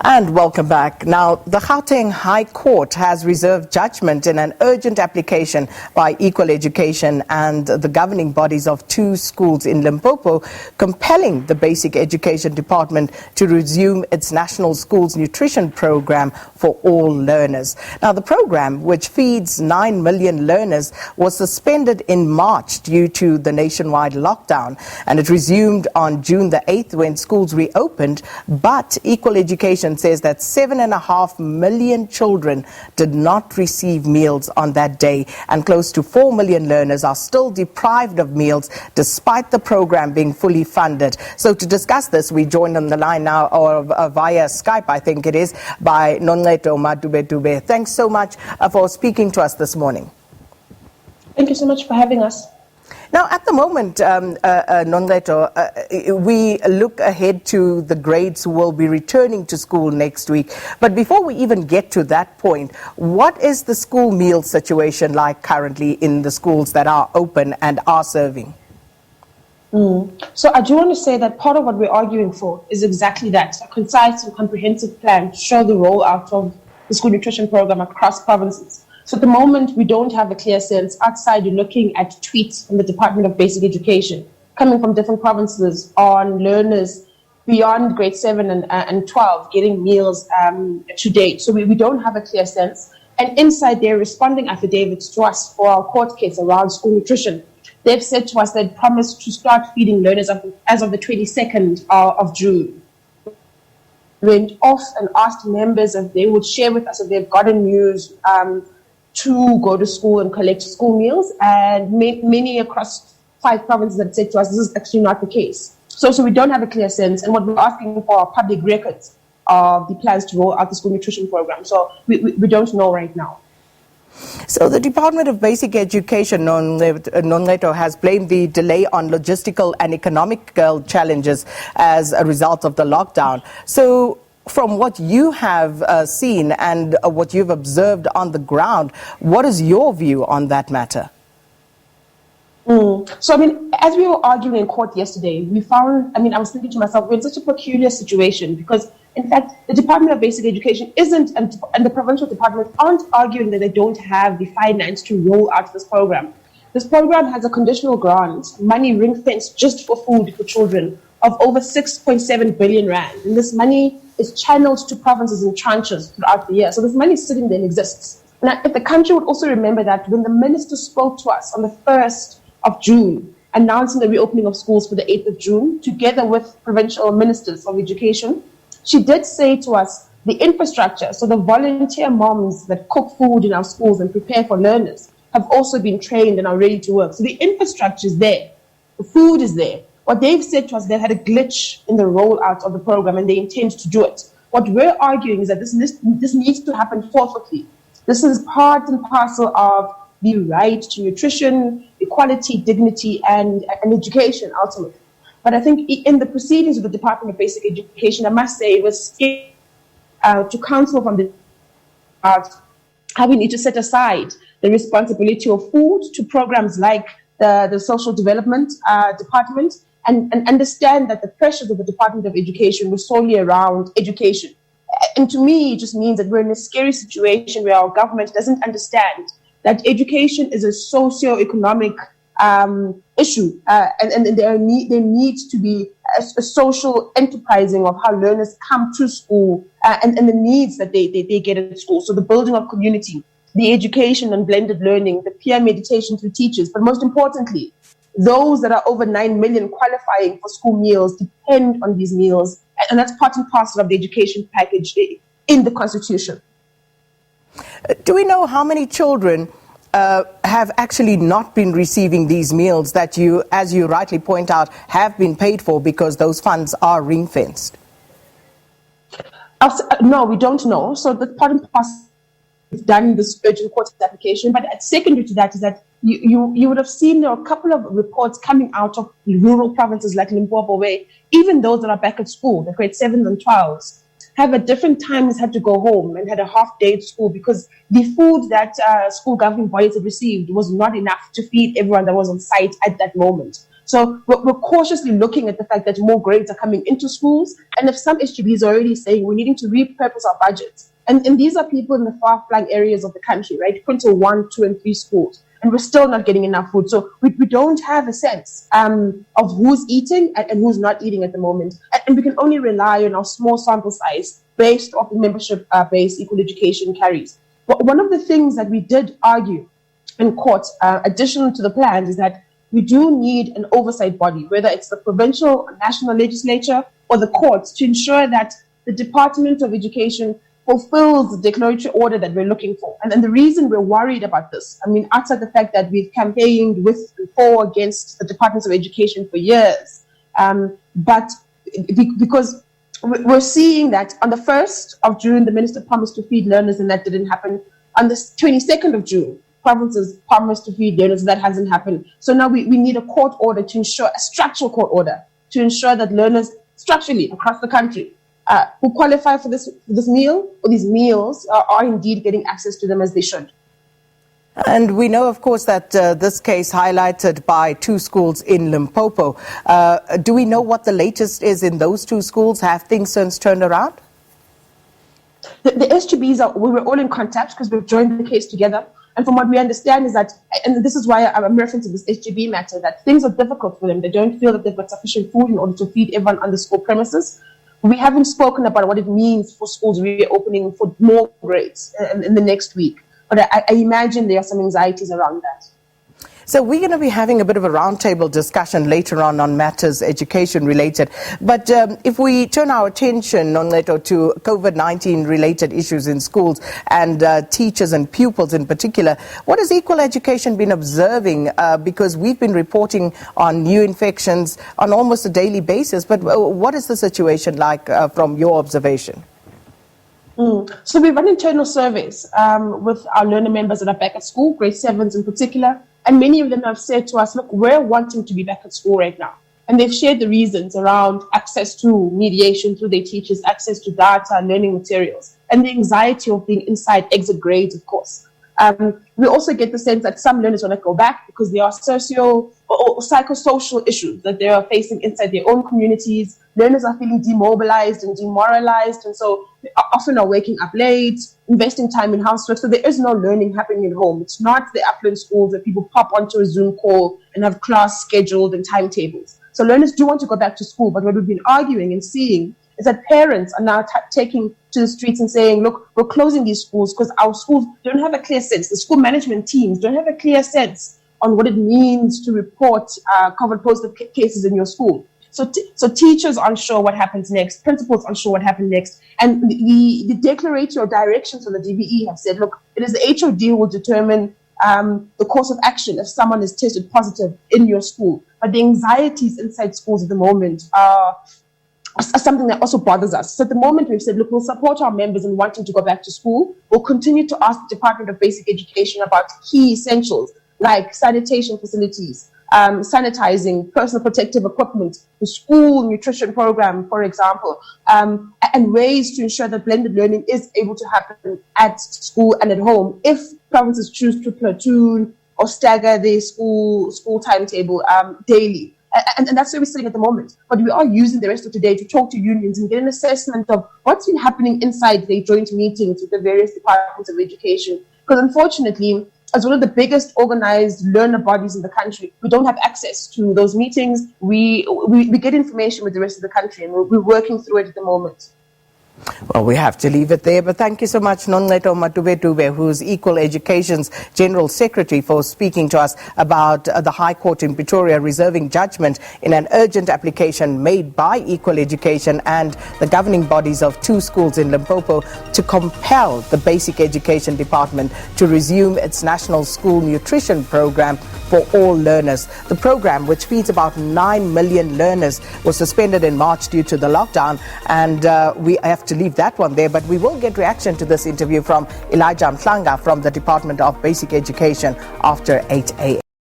And welcome back. Now, the Gauteng High Court has reserved judgment in an urgent application by Equal Education and the governing bodies of two schools in Limpopo, compelling the Basic Education Department to resume its National Schools Nutrition Program for all learners. Now, the program, which feeds 9 million learners, was suspended in March due to the nationwide lockdown, and it resumed on June the 8th when schools reopened, but Equal Education says that 7.5 million children did not receive meals on that day, and close to 4 million learners are still deprived of meals despite the program being fully funded. So to discuss this, we joined on the line now, or via Skype, I think it is, by Noncedo Madubedube. Thanks so much for speaking to us this morning. Thank you so much for having us. Now, at the moment, Noncedo, we look ahead to the grades who will be returning to school next week. But before we even get to that point, what is the school meal situation like currently in the schools that are open and are serving? So I do want to say that part of what we're arguing for is exactly that, a concise and comprehensive plan to show the rollout of the school nutrition program across provinces. So at the moment, we don't have a clear sense. Outside, you're looking at tweets from the Department of Basic Education coming from different provinces on learners beyond grade 7 and 12 getting meals to date. So we don't have a clear sense. And inside, they're responding affidavits to us for our court case around school nutrition. They've said to us they'd promised to start feeding learners as of the 22nd of June. Went off and asked members if they would share with us if they've gotten news to go to school and collect school meals, and many across 5 provinces have said to us this is actually not the case. So we don't have a clear sense, and what we're asking for are public records of the plans to roll out the school nutrition program. So we don't know right now. So the Department of Basic Education, Noncedo, has blamed the delay on logistical and economic challenges as a result of the lockdown. So from what you have seen and what you've observed on the ground, what is your view on that matter? So, as we were arguing in court yesterday, we found, I was thinking to myself, we're in such a peculiar situation because, in fact, the Department of Basic Education isn't, and the provincial departments aren't arguing that they don't have the finance to roll out this program. This program has a conditional grant, money ring-fenced just for food for children, of over 6.7 billion rand. And this money is channeled to provinces in tranches throughout the year. So this money is sitting there and exists. Now, if the country would also remember that when the minister spoke to us on the 1st of June, announcing the reopening of schools for the 8th of June, together with provincial ministers of education, she did say to us, the infrastructure, so the volunteer moms that cook food in our schools and prepare for learners, have also been trained and are ready to work. So the infrastructure is there. The food is there. What they've said to us, they've had a glitch in the rollout of the program and they intend to do it. What we're arguing is that this needs to happen forthrightly. This is part and parcel of the right to nutrition, equality, dignity, and education, ultimately. But I think in the proceedings of the Department of Basic Education, I must say it was scary to counsel from the how we need to set aside the responsibility of food to programs like the Social Development Department, and understand that the pressures of the Department of Education were solely around education. And to me, it just means that we're in a scary situation where our government doesn't understand that education is a socio-economic issue, and there needs to be a social enterprising of how learners come to school and the needs that they get at school. So the building of community, the education and blended learning, the peer meditation through teachers, but most importantly, those that are over 9 million qualifying for school meals depend on these meals, and that's part and parcel of the education package in the Constitution. Do we know how many children have actually not been receiving these meals that you, as you rightly point out, have been paid for because those funds are ring-fenced? No, we don't know. So the part and parcel is done in this urgent court application, but secondary to that is that you would have seen there are a couple of reports coming out of rural provinces like Limpopo, where even those that are back at school, the grade 7s and 12s, have at different times had to go home and had a half day at school because the food that school governing bodies had received was not enough to feed everyone that was on site at that moment. So we're cautiously looking at the fact that more grades are coming into schools. And if some HGBs are already saying we're needing to repurpose our budgets, and these are people in the far-flung areas of the country, right? Quinto 1, 2, and 3 schools. And we're still not getting enough food. So we don't have a sense of who's eating and who's not eating at the moment. And we can only rely on our small sample size based off the membership-based equal education carries. But one of the things that we did argue in court, additional to the plans, is that we do need an oversight body, whether it's the provincial or national legislature or the courts, to ensure that the Department of Education fulfills the declaratory order that we're looking for. And the reason we're worried about this, I mean, outside the fact that we've campaigned with and for against the Departments of Education for years, but because we're seeing that on the 1st of June, the minister promised to feed learners, and that didn't happen. On the 22nd of June, provinces promised to feed learners, that hasn't happened. So now we need a court order to ensure, a structural court order, to ensure that learners structurally across the country who qualify for this meal or these meals are indeed getting access to them as they should. And we know, of course, that this case highlighted by 2 schools in Limpopo. Do we know what the latest is in those 2 schools? Have things since turned around? The SGBs, we were all in contact because we've joined the case together. And from what we understand is that, and this is why I'm referencing this SGB matter, that things are difficult for them. They don't feel that they've got sufficient food in order to feed everyone on the school premises. We haven't spoken about what it means for schools reopening for more grades in the next week. But I imagine there are some anxieties around that. So we're going to be having a bit of a roundtable discussion later on matters education related. But if we turn our attention, Noncedo, to COVID-19 related issues in schools and teachers and pupils in particular, what has Equal Education been observing? Because we've been reporting on new infections on almost a daily basis. But what is the situation like from your observation? So we run internal surveys with our learner members that are back at school, grade 7s in particular. And many of them have said to us, look, we're wanting to be back at school right now. And they've shared the reasons around access to mediation through their teachers, access to data, learning materials, and the anxiety of being inside exit grades, of course. We also get the sense that some learners want to go back because there are socio or psychosocial issues that they are facing inside their own communities. Learners are feeling demobilized and demoralized, and so they often are waking up late, investing time in housework. So there is no learning happening at home. It's not the affluent schools that people pop onto a Zoom call and have class scheduled and timetables. So learners do want to go back to school, but what we've been arguing and seeing is that parents are now taking to the streets and saying, look, we're closing these schools because our schools don't have a clear sense. The school management teams don't have a clear sense on what it means to report COVID positive cases in your school. So teachers aren't sure what happens next. Principals aren't sure what happens next. And the declaratory or directions from the DBE have said, look, it is the HOD who will determine the course of action if someone is tested positive in your school. But the anxieties inside schools at the moment are something that also bothers us. So at the moment we've said, look, we'll support our members in wanting to go back to school. We'll continue to ask the Department of Basic Education about key essentials like sanitation facilities, sanitizing, personal protective equipment, the school nutrition program, for example, and ways to ensure that blended learning is able to happen at school and at home if provinces choose to platoon or stagger their school timetable daily. And that's where we're sitting at the moment. But we are using the rest of today to talk to unions and get an assessment of what's been happening inside the joint meetings with the various departments of education. Because unfortunately, as one of the biggest organized learner bodies in the country, we don't have access to those meetings. We get information with the rest of the country, and we're working through it at the moment. Well, we have to leave it there, but thank you so much, Noncedo Madubedube, who's Equal Education's General Secretary, for speaking to us about the High Court in Pretoria reserving judgment in an urgent application made by Equal Education and the governing bodies of 2 schools in Limpopo to compel the Basic Education Department to resume its national school nutrition program for all learners. The program, which feeds about 9 million learners, was suspended in March due to the lockdown, and we have to leave that one there, but we will get reaction to this interview from Elijah Mhlanga from the Department of Basic Education after 8 a.m.